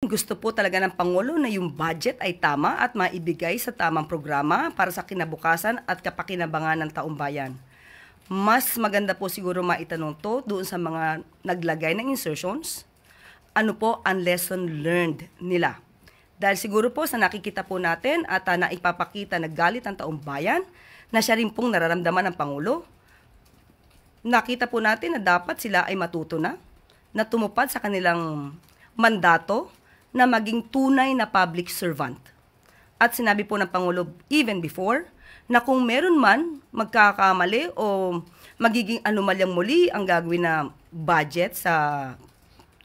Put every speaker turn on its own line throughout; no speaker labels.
gusto po talaga ng Pangulo na yung budget ay tama at maibigay sa tamang programa para sa kinabukasan at kapakinabangan ng taong bayan. Mas maganda po siguro maitanong to doon sa mga naglagay ng insertions. Ano po ang lesson learned nila? Dahil siguro po sa nakikita po natin at naipapakita na galit ang taong bayan na siya rin pong nararamdaman ng Pangulo, nakita po natin na dapat sila ay matuto na tumupad sa kanilang mandato na maging tunay na public servant. At sinabi po ng Pangulo even before na kung meron man magkakamali o magiging anomalyang muli ang gagawin na budget sa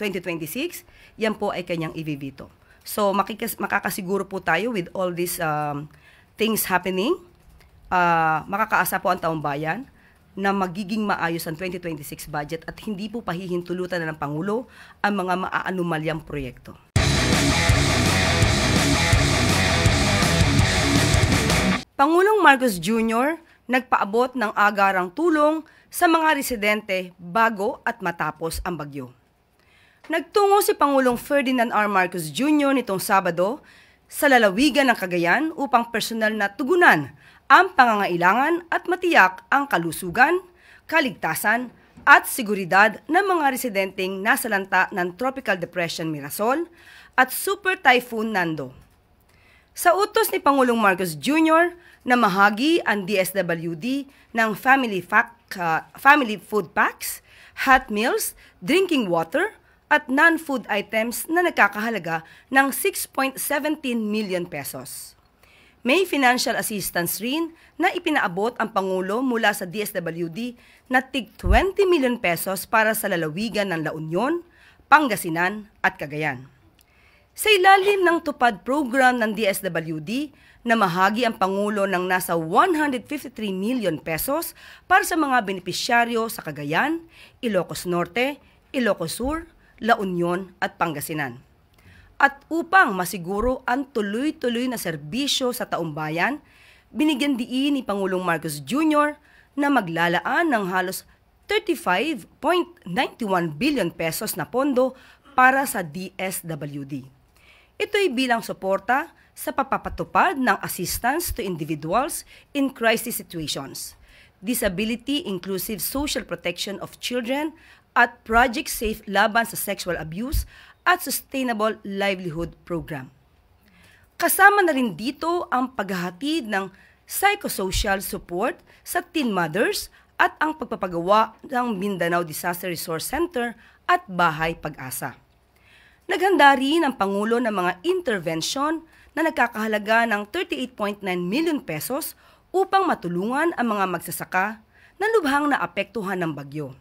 2026, yan po ay kanyang i-veto. So makakasiguro po tayo with all these things happening, makakaasa po ang taong bayan na magiging maayos ang 2026 budget at hindi po pahihintulutan na ng Pangulo ang mga maaanomalyang proyekto. Pangulong Marcos Jr. nagpaabot ng agarang tulong sa mga residente bago at matapos ang bagyo. Nagtungo si Pangulong Ferdinand R. Marcos Jr. nitong Sabado sa lalawigan ng Cagayan upang personal na tugunan ang pangangailangan at matiyak ang kalusugan, kaligtasan at seguridad ng mga residenteng nasalanta ng Tropical Depression Mirasol at Super Typhoon Nando. Sa utos ni Pangulong Marcos Jr. na mahagi ang DSWD ng family food packs, hot meals, drinking water at non-food items na nagkakahalaga ng 6.17 million pesos. May financial assistance rin na ipinaabot ang Pangulo mula sa DSWD na tig 20 million pesos para sa lalawigan ng La Union, Pangasinan at Cagayan. Sa ilalim ng tupad program ng DSWD, namahagi ang Pangulo ng nasa 153 million pesos para sa mga benepisyaryo sa Cagayan, Ilocos Norte, Ilocos Sur, La Union at Pangasinan. At upang masiguro ang tuloy-tuloy na serbisyo sa taong bayan, binigyan diin ni Pangulong Marcos Jr. na maglalaan ng halos 35.91 billion pesos na pondo para sa DSWD. Ito ay bilang suporta sa papapatupad ng assistance to individuals in crisis situations, disability inclusive social protection of children at Project Safe laban sa sexual abuse at Sustainable Livelihood Program. Kasama na rin dito ang paghahatid ng psychosocial support sa teen mothers at ang pagpapagawa ng Mindanao Disaster Resource Center at Bahay Pag-asa. Naghanda rin ang Pangulo ng mga intervention na nagkakahalaga ng 38.9 million pesos upang matulungan ang mga magsasaka na lubhang naapektuhan ng bagyo.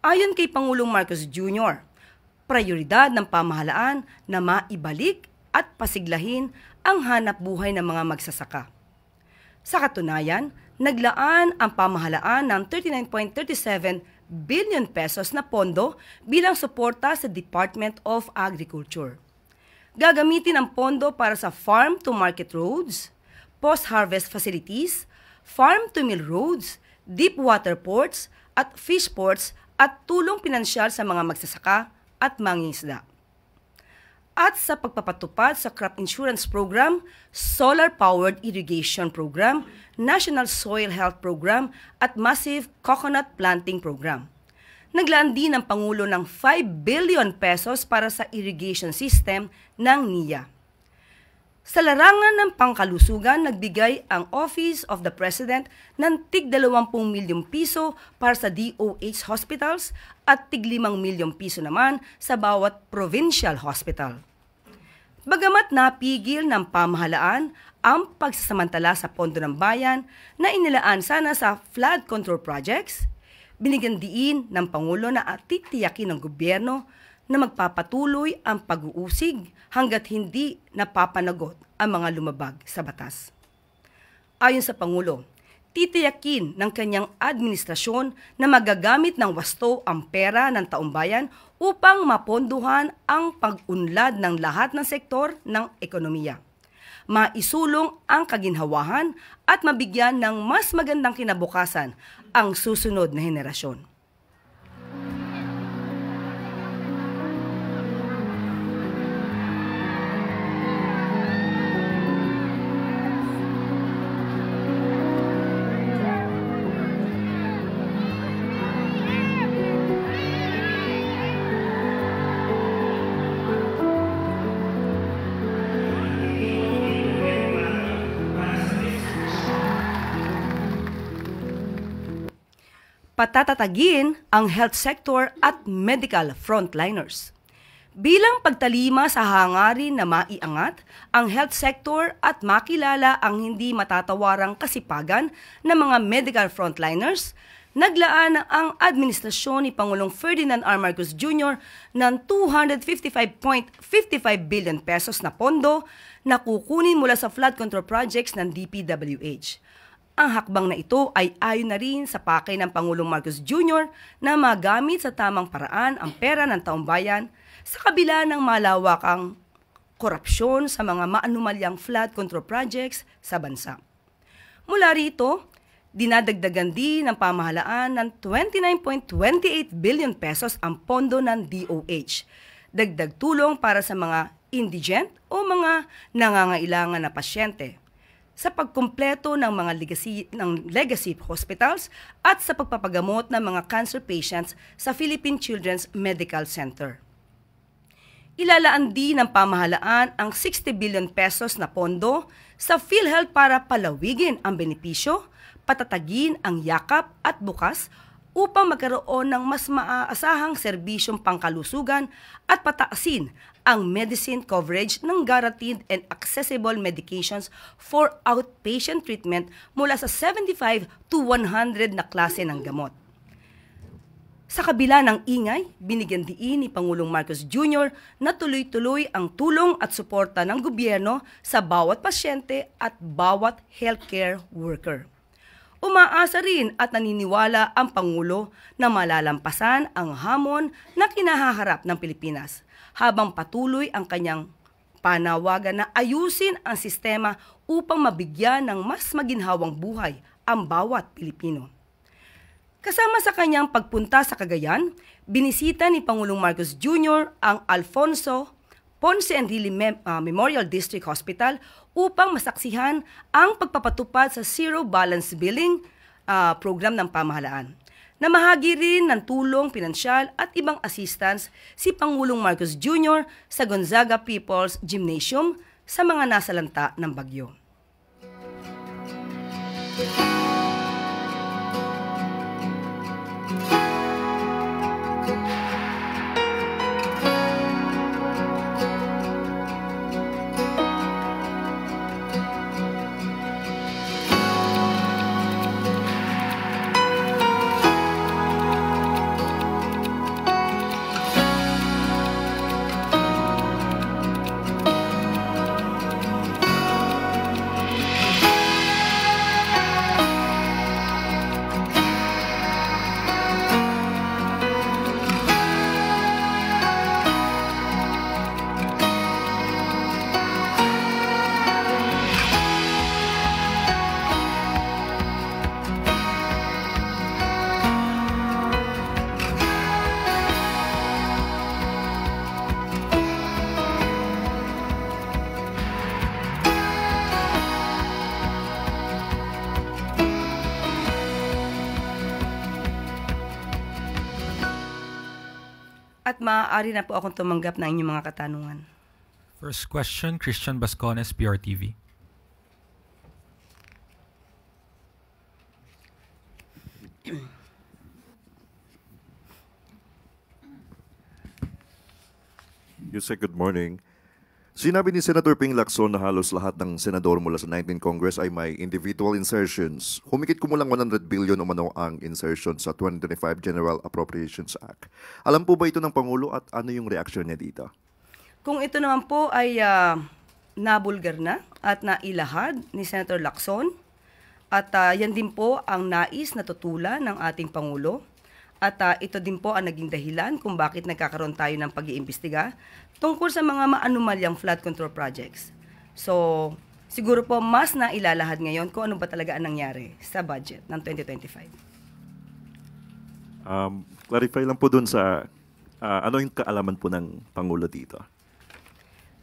Ayon kay Pangulong Marcos Jr., prioridad ng pamahalaan na maibalik at pasiglahin ang hanap buhay ng mga magsasaka. Sa katunayan, naglaan ang pamahalaan ng 39.37 billion pesos na pondo bilang suporta sa Department of Agriculture. Gagamitin ang pondo para sa farm-to-market roads, post-harvest facilities, farm-to-mill roads, deep water ports at fish ports at tulong pinansyal sa mga magsasaka at mangingisda. At sa pagpapatupad sa crop insurance program, solar-powered irrigation program, National Soil Health Program at massive coconut planting program. Naglaan din ang Pangulo ng 5 billion pesos para sa irrigation system ng NIA. Sa larangan ng pangkalusugan, nagbigay ang Office of the President ng tig 20 milyong piso para sa DOH hospitals at tig 5 milyong piso naman sa bawat provincial hospital. Bagamat napigil ng pamahalaan ang pagsasamantala sa pondo ng bayan na inilaan sana sa flood control projects, binigyan diin ng Pangulo na titiyakin ng gobyerno na magpapatuloy ang pag-uusig hanggat hindi napapanagot ang mga lumabag sa batas. Ayon sa Pangulo, titiyakin ng kanyang administrasyon na magagamit ng wasto ang pera ng taong bayan upang maponduhan ang pag-unlad ng lahat ng sektor ng ekonomiya, maisulong ang kaginhawahan at mabigyan ng mas magandang kinabukasan ang susunod na henerasyon. Patatatagin ang health sector at medical frontliners. Bilang pagtalima sa hangarin na maiangat ang health sector at makilala ang hindi matatawarang kasipagan ng mga medical frontliners, naglaan ang administrasyon ni Pangulong Ferdinand R. Marcos Jr. ng 255.55 billion pesos na pondo na kukunin mula sa flood control projects ng DPWH. Ang hakbang na ito ay ayon na rin sa pakay ng Pangulong Marcos Jr. na magamit sa tamang paraan ang pera ng taong bayan sa kabila ng malawakang korupsyon sa mga maanumalyang flood control projects sa bansa. Mula rito, dinadagdagan din ng pamahalaan ng 29.28 billion pesos ang pondo ng DOH, dagdag tulong para sa mga indigent o mga nangangailangan na pasyente, sa pagkumpleto ng mga legacy hospitals at sa pagpapagamot ng mga cancer patients sa Philippine Children's Medical Center. Ilalaan din ng pamahalaan ang 60 billion pesos na pondo sa PhilHealth para palawigin ang benepisyo, patatagin ang yakap at bukas upang magkaroon ng mas maaasahang serbisyong pangkalusugan at pataasin ang medicine coverage ng guaranteed and accessible medications for outpatient treatment mula sa 75 to 100 na klase ng gamot. Sa kabila ng ingay, binigyan diin ni Pangulong Marcos Jr. na tuloy-tuloy ang tulong at suporta ng gobyerno sa bawat pasyente at bawat healthcare worker. Umaasa rin at naniniwala ang Pangulo na malalampasan ang hamon na kinahaharap ng Pilipinas habang patuloy ang kanyang panawagan na ayusin ang sistema upang mabigyan ng mas maginhawang buhay ang bawat Pilipino. Kasama sa kanyang pagpunta sa Cagayan, binisita ni Pangulong Marcos Jr. ang Alfonso Ponce Enrile Memorial District Hospital upang masaksihan ang pagpapatupad sa Zero Balance Billing program ng pamahalaan. Namahagi rin ng tulong pinansyal at ibang assistance si Pangulong Marcos Jr. sa Gonzaga People's Gymnasium sa mga nasalanta ng bagyo. At maaari na po akong tumanggap ng inyong mga katanungan.
First question, Christian Bascones, PRTV.
Yusek, good morning. Sinabi ni Senator Ping Lacson na halos lahat ng senador mula sa 19th Congress ay may individual insertions. Humigit kumulang 100 billion umano ang insertion sa 2025 General Appropriations Act. Alam po ba ito ng Pangulo at ano yung reaksyon niya dito?
Kung ito naman po ay nabulgar na at nailahad ni Senator Lacson at yan din po ang nais na tutulan ng ating Pangulo. At ito din po ang naging dahilan kung bakit nagkakaroon tayo ng pag-iimbestiga tungkol sa mga maanumalyang flood control projects. So, siguro po mas na ilalahad ngayon kung ano ba talaga ang nangyari sa budget ng 2025.
Clarify lang po dun sa ano yung kaalaman po ng Pangulo dito?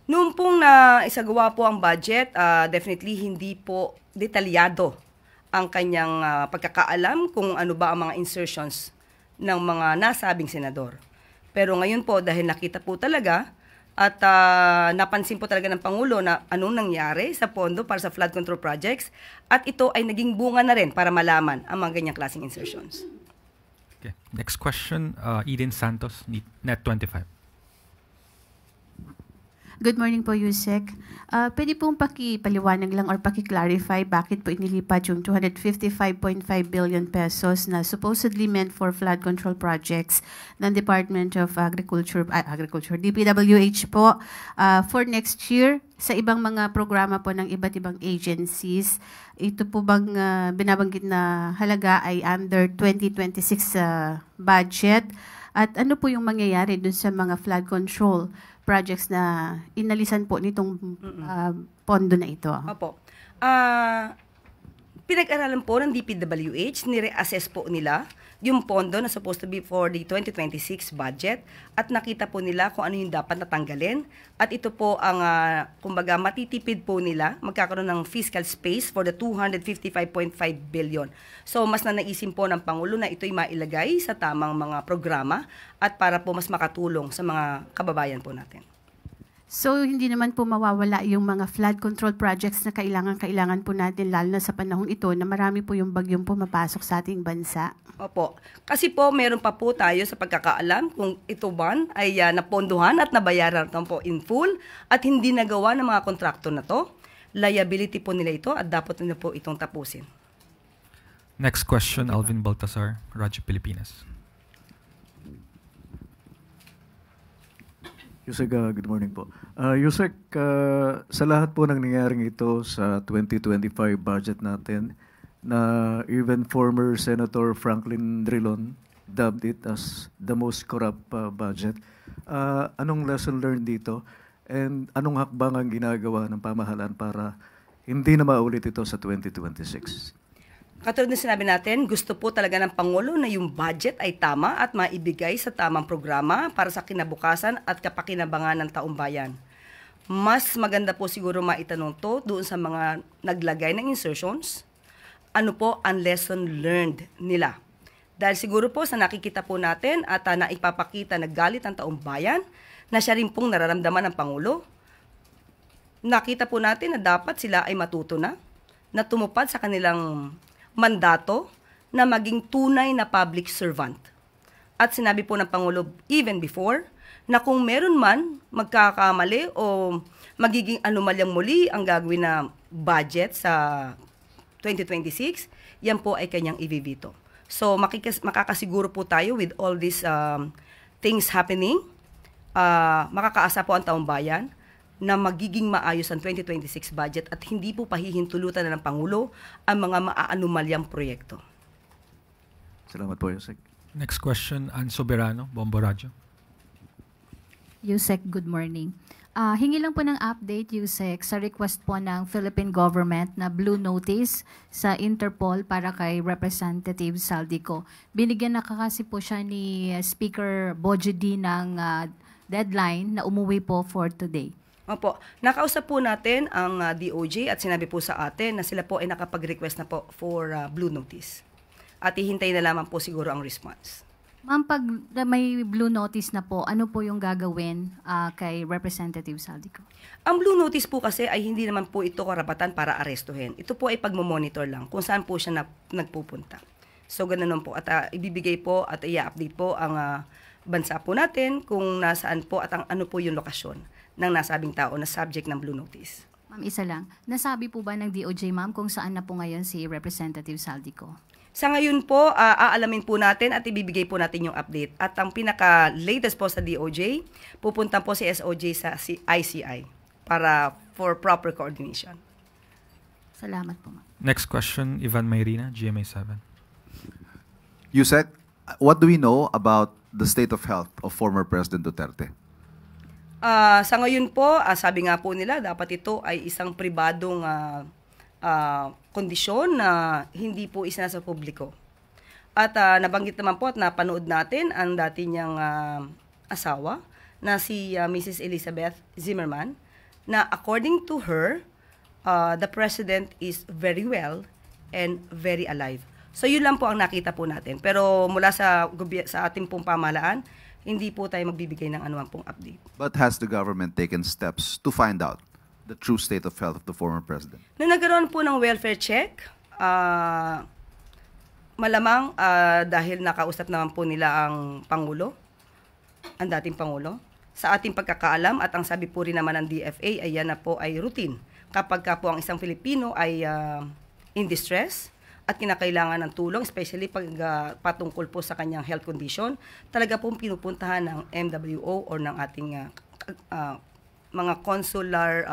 Noong pong na isagawa po ang budget, definitely hindi po detalyado ang kanyang pagkakaalam kung ano ba ang mga insertions ng mga nasabing senador. Pero ngayon po, dahil nakita po talaga at napansin po talaga ng Pangulo na anong nangyari sa pondo para sa flood control projects at ito ay naging bunga na rin para malaman ang mga ganyang klaseng insertions.
Okay. Next question, Eden Santos, Net25.
Good morning po, Yusek. Pwede pong pakipaliwanag lang or pakiclarify bakit po inilipat yung 255.5 billion pesos na supposedly meant for flood control projects ng Department of Agriculture, DPWH po, for next year sa ibang mga programa po ng iba't ibang agencies. Ito po bang binabanggit na halaga ay under 2026 budget? At ano po yung mangyayari dun sa mga flood control projects na inalisan po nitong pondo na ito?
Opo. Pinag-aralan po ng DPWH, nire-assess po nila yung pondo na supposed to be for the 2026 budget at nakita po nila kung ano yung dapat natanggalin at ito po ang kumbaga matitipid po nila, magkakaroon ng fiscal space for the 255.5 billion. So mas nanaisin po ng Pangulo na ito'y mailagay sa tamang mga programa at para po mas makatulong sa mga kababayan po natin.
So, hindi naman po mawawala yung mga flood control projects na kailangan po natin, lalo na sa panahong ito, na marami po yung bagyong pumapasok sa ating bansa.
Opo. Kasi po, meron pa po tayo sa pagkakaalam kung ito ba ay napondohan at nabayaran po in full at hindi nagawa ng mga kontrakto na to. Liability po nila ito at dapat nila po itong tapusin.
Next question, Alvin Baltasar, Radyo Pilipinas.
Yusek, good morning po. Yusek, sa lahat po ng nangyaring ito sa 2025 budget natin, na even former Senator Franklin Drilon dubbed it as the most corrupt budget, anong lesson learned dito? And anong hakbang ang ginagawa ng pamahalaan para hindi na maulit ito sa 2026?
Katulad na sinabi natin, gusto po talaga ng Pangulo na yung budget ay tama at maibigay sa tamang programa para sa kinabukasan at kapakinabangan ng taong bayan. Mas maganda po siguro maitanong to doon sa mga naglagay ng insertions, ano po ang lesson learned nila. Dahil siguro po sa nakikita po natin at naipapakita na galit ang taong bayan, na siya rin pong nararamdaman ng Pangulo, nakita po natin na dapat sila ay matuto na tumupad sa kanilang mandato na maging tunay na public servant. At sinabi po ng Pangulo even before na kung meron man magkakamali o magiging anomalyang muli ang gagawin na budget sa 2026, yan po ay kanyang i-veto. So makakasiguro po tayo with all these things happening, makakaasa po ang taong bayan na magiging maayos ang 2026 budget at hindi po pahihintulutan na ng Pangulo ang mga maaanomalyang proyekto.
Salamat po, Yusek.
Next question, Ann Soberano, Bombo Radyo.
Yusek, good morning. Hingi lang po ng update, Yusek, sa request po ng Philippine government na blue notice sa Interpol para kay Representative Saldico. Binigyan na kasi po siya ni Speaker Bojedi ng deadline na umuwi po for today.
Opo, nakausap po natin ang DOJ at sinabi po sa atin na sila po ay nakapag-request na po for blue notice. At hihintay na lamang po siguro ang response.
Ma'am, pag may blue notice na po, ano po yung gagawin kay Representative Saldico?
Ang blue notice po kasi ay hindi naman po ito karapatan para arestuhin. Ito po ay pagmamonitor lang kung saan po siya nagpupunta. So ganoon po at ibibigay po at i-update po ang bansa po natin kung nasaan po at ano po yung lokasyon ng nasabing tao na subject ng blue notice.
Ma'am, isa lang. Nasabi po ba ng DOJ, ma'am, kung saan na po ngayon si Representative Saldico?
Sa ngayon po, aalamin po natin at ibibigay po natin yung update. At ang pinaka-latest po sa DOJ, pupunta po si SOJ sa ICI for proper coordination.
Salamat po, ma'am.
Next question, Ivan Mayrina, GMA7.
Yusek, what do we know about the state of health of former President Duterte?
Sa ngayon po, sabi nga po nila, dapat ito ay isang pribadong kondisyon na hindi po isinasa sa publiko. At nabanggit naman po at napanood natin ang dati niyang asawa na si Mrs. Elizabeth Zimmerman na according to her, the President is very well and very alive. So yun lang po ang nakita po natin. Pero mula sa ating pong pamahalaan, hindi po tayo magbibigay ng anuman pong update.
But has the government taken steps to find out the true state of health of the former president?
Nung nagkaroon po ng welfare check, Malamang dahil nakausap naman po nila ang Pangulo, ang dating Pangulo. Sa ating pagkakaalam at ang sabi po rin naman ng DFA ay yan na po ay routine. Kapag ka po ang isang Filipino ay in distress at kinakailangan ng tulong, especially pag patungkol po sa kanyang health condition, talaga pong pinupuntahan ng MWO or ng ating mga consular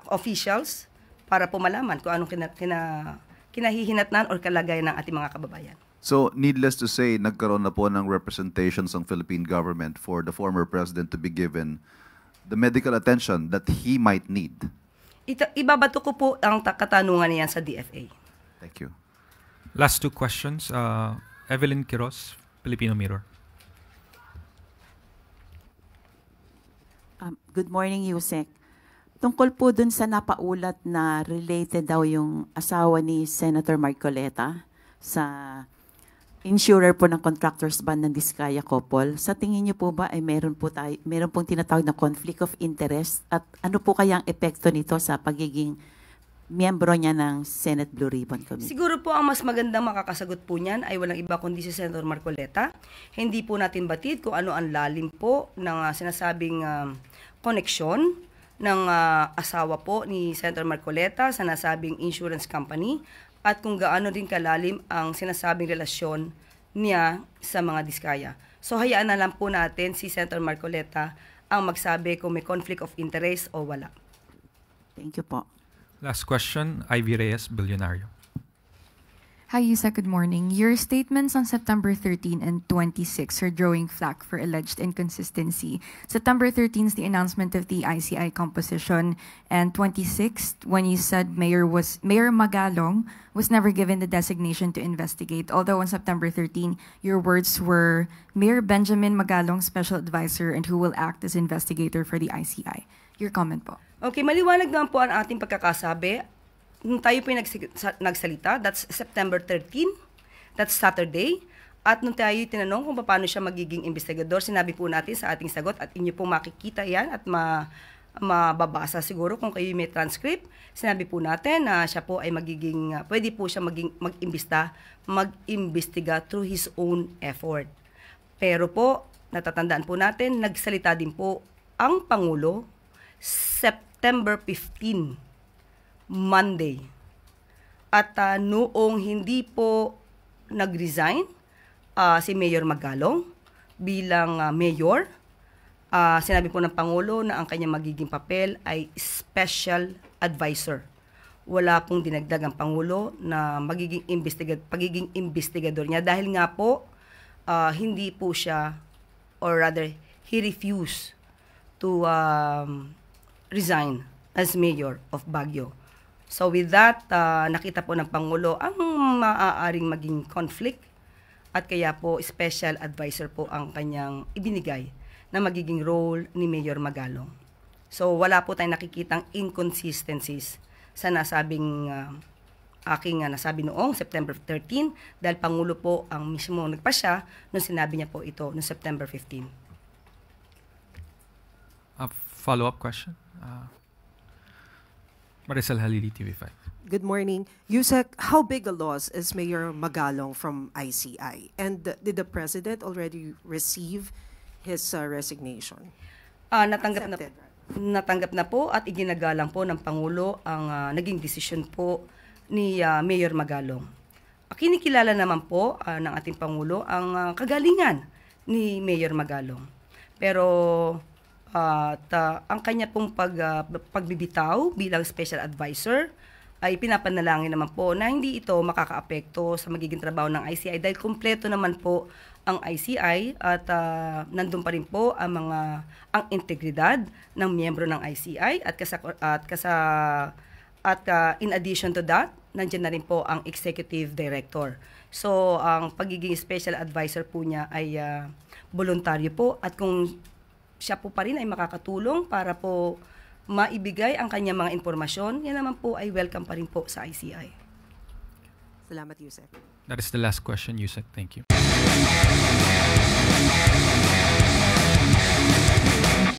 officials para po malaman kung anong kinahihinatnan or kalagayan ng ating mga kababayan.
So, needless to say, nagkaroon na po ng representations ng Philippine government for the former president to be given the medical attention that he might need.
Ibabato ko po ang katanungan niyan sa DFA.
Thank you.
Last two questions. Evelyn Quiroz, Filipino Mirror.
Good morning, Yusek. Tungkol po dun sa napaulat na related daw yung asawa ni Senator Marcoleta sa insurer po ng contractors ban ng Diskaya Couple. Sa tingin niyo po ba ay meron pong tinatawag na conflict of interest at ano po kaya ang epekto nito sa pagiging miyembro niya ng Senate Blue Ribbon Committee?
Siguro po ang mas magandang makakasagot po niyan ay walang iba kundi si Senator Marcoleta. Hindi po natin batid kung ano ang lalim po ng sinasabing koneksyon ng asawa po ni Senator Marcoleta sa nasabing insurance company at kung gaano din kalalim ang sinasabing relasyon niya sa mga Diskaya. So hayaan na lang po natin si Senator Marcoleta ang magsabi kung may conflict of interest o wala.
Thank you po.
Last question, Ivy Reyes, Billionario.
Hi, Yusek. Good morning. Your statements on September 13 and 26 are drawing flack for alleged inconsistency. September 13 is the announcement of the ICI composition, and 26th, when you said Mayor Magalong was never given the designation to investigate. Although on September 13, your words were Mayor Benjamin Magalong, special advisor, and who will act as investigator for the ICI. Your comment po.
Okay, maliwanag naman po ang ating pagkakasabi. Nung tayo po yung nagsalita, that's September 13, that's Saturday, at nung tayo tinanong kung paano siya magiging investigador, sinabi po natin sa ating sagot at inyo po makikita yan at mababasa siguro kung kayo may transcript. Sinabi po natin na siya po ay magiging, pwede po siya mag-imbestiga through his own effort. Pero po, natatandaan po natin, nagsalita din po ang Pangulo September 15, Monday. At noong hindi po nag-resign si Mayor Magalong bilang mayor, sinabi po ng Pangulo na ang kanyang magiging papel ay special advisor. Wala pong dinagdag ang Pangulo na pagiging investigador niya dahil nga po hindi po siya, or rather he refused to resign as mayor of Baguio. So with that, nakita po ng Pangulo ang maaaring maging conflict at kaya po special advisor po ang kanyang ibinigay na magiging role ni Mayor Magalong. So wala po tayong nakikitang inconsistencies sa nasabing aking nasabi noong September 13 dahil Pangulo po ang mismo nagpasya nung sinabi niya po ito noong September 15.
A follow-up question? Maricel Halili, TV5.
Good morning. Yusek, how big a loss is Mayor Magalong from ICI? And did the President already receive his resignation?
Natanggap na po at iginagalang po ng Pangulo ang naging desisyon po ni Mayor Magalong. Kinikilala naman po ng ating Pangulo ang kagalingan ni Mayor Magalong. Pero ang kanya pong pagbibitaw bilang special advisor ay pinapanalangin naman po na hindi ito makakaapekto sa magiging trabaho ng ICI dahil kumpleto naman po ang ICI at nandun pa rin po ang integridad ng miyembro ng ICI at in addition to that, nandiyan na rin po ang executive director. So ang pagiging special advisor po niya ay voluntaryo po at kung siya po pa rin ay makakatulong para po maibigay ang kanyang mga impormasyon, yan naman po ay welcome pa rin po sa ICI.
Salamat, Yusek.
That is the last question, Yusek. Thank you.